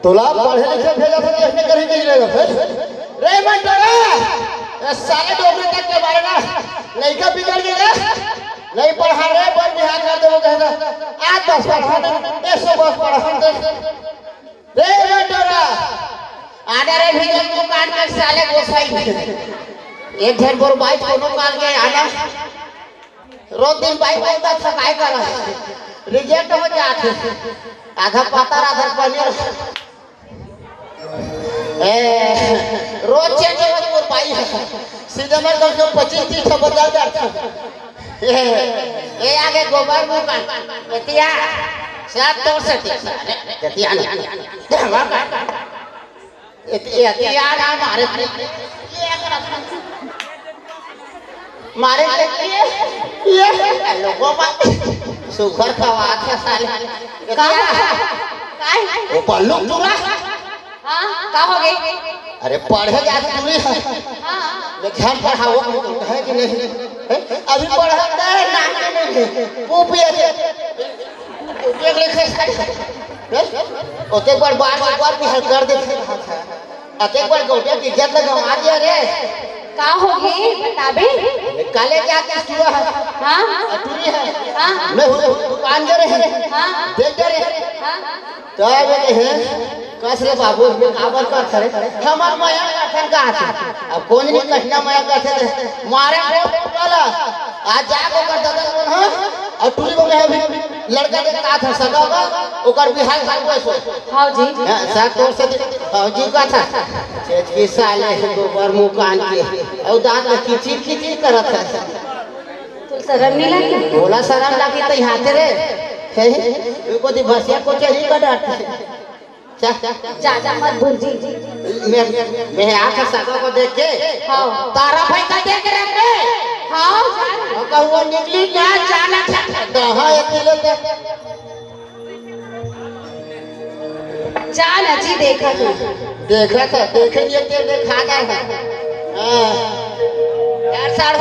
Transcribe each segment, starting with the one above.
तोला पढ़े लिखे भेजा था देखने कर ही नहीं लेगा फिर रे मंडरा साले डोबरे तक के बारे ना लड़का बिगड़ गया नहीं पढ़ा रे पर बिहार कर दो कहता आज 10 पढ़ा दे 110 पढ़ा दे रे मंडरा आधा रे भेजा को काट के साले गोसाई एक घर बोर बाइक कोनो काल के आना रोज दिन बाइक बोलता थकाई कर रिजेक्ट हो जाते आधा पाता आधा पनीर रोज चेंज हो मोर भाई सीधे में कम से कम 25-30 बदल जाता ए आगे गोबर मुका एतिया सात तोड़ से एतिया एतिया ना मारे ये लोगों का सुखर खवात है साले काय वो पल्लू पूरा हां का हो गई अरे पढ़े जाते पूरी हां लेकिन पढ़ाओ है कि नहीं अभी पढ़ता है नाम के नहीं पूपी है एक लिखे ओते बार भी हल कर देते अते बार गोटे की इज्जत लगा मार दिया रे का होगी बताबे काले क्या क्या हुआ है हां अटूरी है हां मैं दुकान जा रहे हैं हां देख जा रहे हां तो आवे है कसरे बाबू में काबर कर करे हमार माया करथन का अब कौन नहीं कहना माया करथे मारे वाला आज जाको कर दादा हां अटूरी को मैं अभी लड़का के का था सगागा ओकर बिहार घर को हां जी सात तोर से हां जी का था चेत की साले गोबर मुकान के और दांत में किचिर करत है तो शर्म नहीं लगी बोला शर्म लगी तो हाथे रे को दी भसिया को चली का डांट जा मत भूल जी मैं आंख सगा को देख के हां तारा भाई का देख रहे थे हां कहूँ निकली ना जाना था दहा अकेले जाना जी देखा था देखेंगे ते देखा गया है हां यार साढ़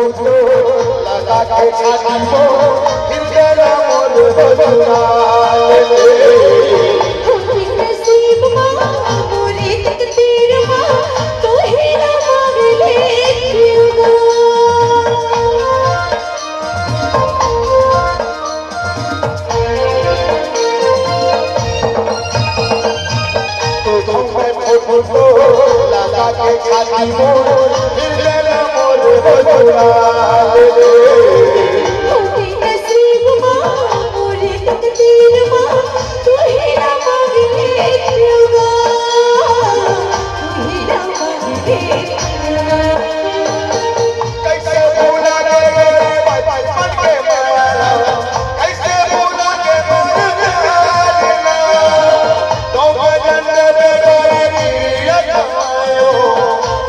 लगा के छाती को फिर गया मोर बजुरा फोटो लगा के छाती मोर फिर लेना मोर बजुरा होती नसीब माँ मोरे तकदीर माँ तू ही ना मांगे क्योंगा तू ही ना मांगे कैसे भूला के गए बचपन के मारा कैसे भूला के मर जाना तो भजन रे गोरे मीरा कमायो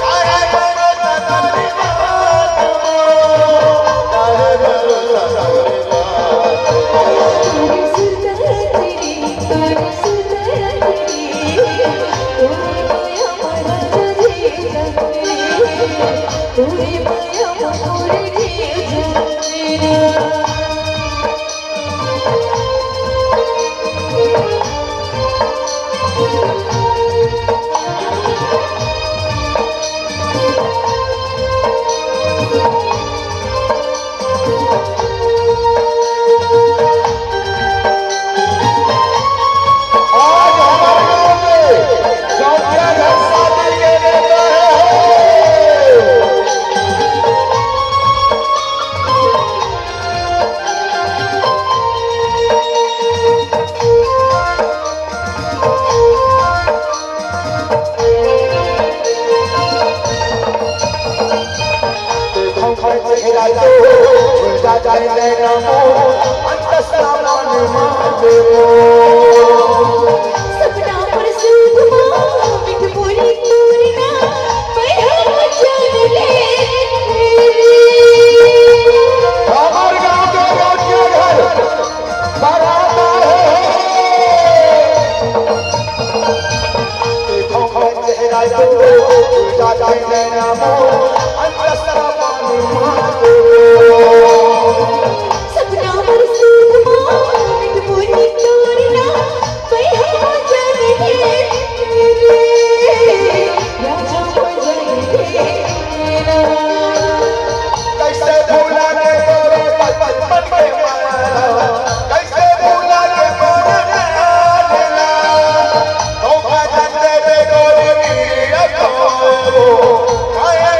काहे भरोसा तोरी बात काहे भरोसा तोरी बात तूने माया मोरे आज हमारे गांव में चौथा घर शादी के देता है देखो खड़े चेहरा तो झुलता जाए नैना मोर अंतस्ताना निर्माण देवो सपना पर सूख माँ मिठ बोली तोरना मैं हम जान ले हमार गांव के रोटिया घर बराता है देखो खड़े चेहरा तो झुलता जाए नैना मोर अंतस्ताना निर्माण देवो सपना पर सूख माँ मिठ बोली तोरना मैं हम जान ले राजा बजाए कैसे भूला के तोरे बचपन के मारा कैसे भूला के मोर नाला धोखा जाते रे गोरे मीरा कमायो काहे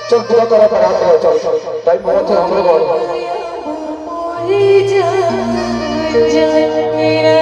चल पूजा करा करा चल टाइम बहुत है हमरे घर मोरी जान मेरा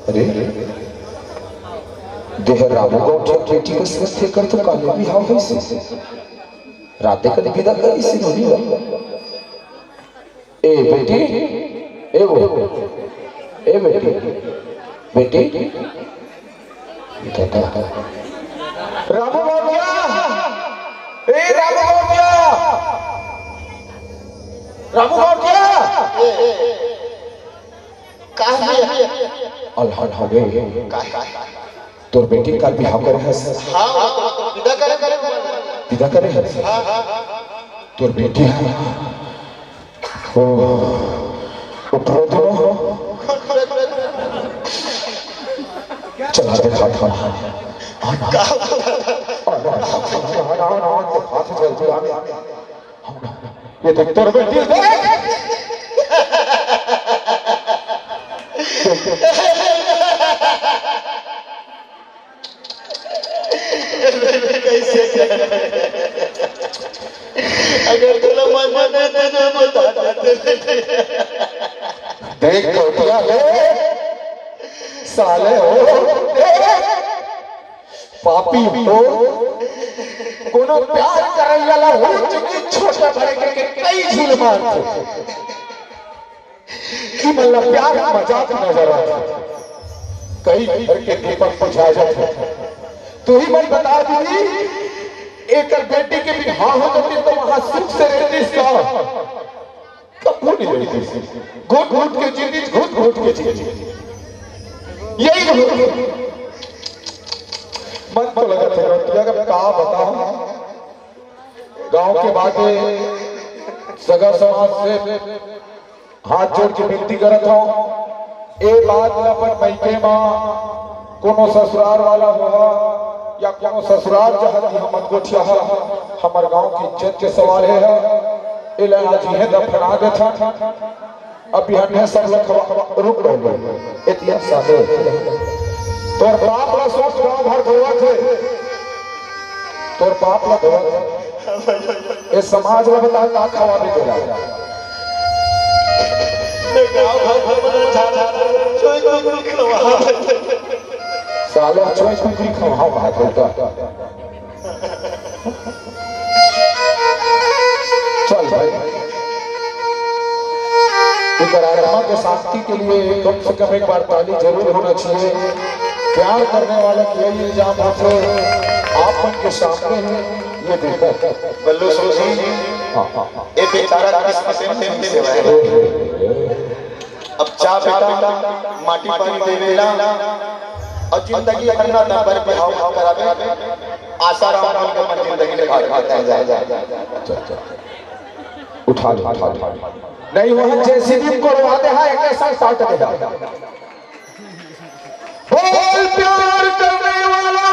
अरे देह रामगौठ बेटी के स्वस्थ कर तो काले भी हाव है राते कद विदा कर इसे नहीं ए बेटी, ए वो, ए बेटी, बेटी, रामू बाबूया, ए रामू बाबूया, रामू बाबूया, कहाँ है? अलहन हो गए। तोर बेटी का बिहाव करे है। हाँ विदा करे विदा करे है। तोर बेटी है ओ ऊपर दोनों चला दे हाथ ये देख तोर बेटी देख अगर तुला मन देते बता देख कोटिया ले साले हो पापी हो कोनो प्यार करे वाला हो चुकी छोटे बड़े के कई झूल मार कि मतलब प्यार मजाक नजर आता कई घर के दीपक बुझा जाते तू ही मैं बता दी एक बेटी के भी हाँ हो जाती तो वहां सुख से रहती सा कबू नहीं रहती घुट घुट के जीती घुट घुट के जीती यही मन तो लगा था रोटिया का कहा बताओ गांव के बातें सगा समाज से हाथ जोड़ के विनती करत हूं ए बात अपन मैके मां कोनो ससुराल वाला होगा या कोनो ससुराल जहां हम गोठिया हमार गांव की इज्जत के सवाल है इले आज ही दफना दे था अब हमने सब लोग रुक गए इतने सादे तोर बाप ला सोच गांव भर धोवा थे तोर बाप ला धोवा थे ए समाज ला बता का खवा भी देला गांव भर में छोई को खवा सालो छोई को खवा बात होता चल भाई आत्मा के शांति के लिए कम से कम एक बार ताली जरूर होना चाहिए प्यार करने वाले के यही इल्जाम होते आप मन के सामने है ये देखो बल्लू सोची ये बेचारा किस्मत में सेवा है अब चा बेटा माटी पानी देवेला और जिंदगी अपना नंबर पे हाउ करावे आशा राम का मन जिंदगी लेकर खाता है जा उठा नहीं वहां जेसीबी को रवा दे है एक साथ साट दे बोल प्यार करने वाला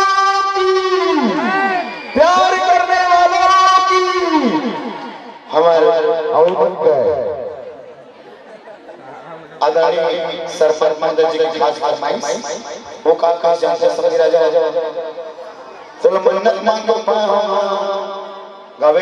की प्यार करने वाला की हमारे और बन गए आदरणीय सरपंच मंडल जी की खास फरमाइश वो का जानते समझ राजा चलो मन्नत मांगो गावे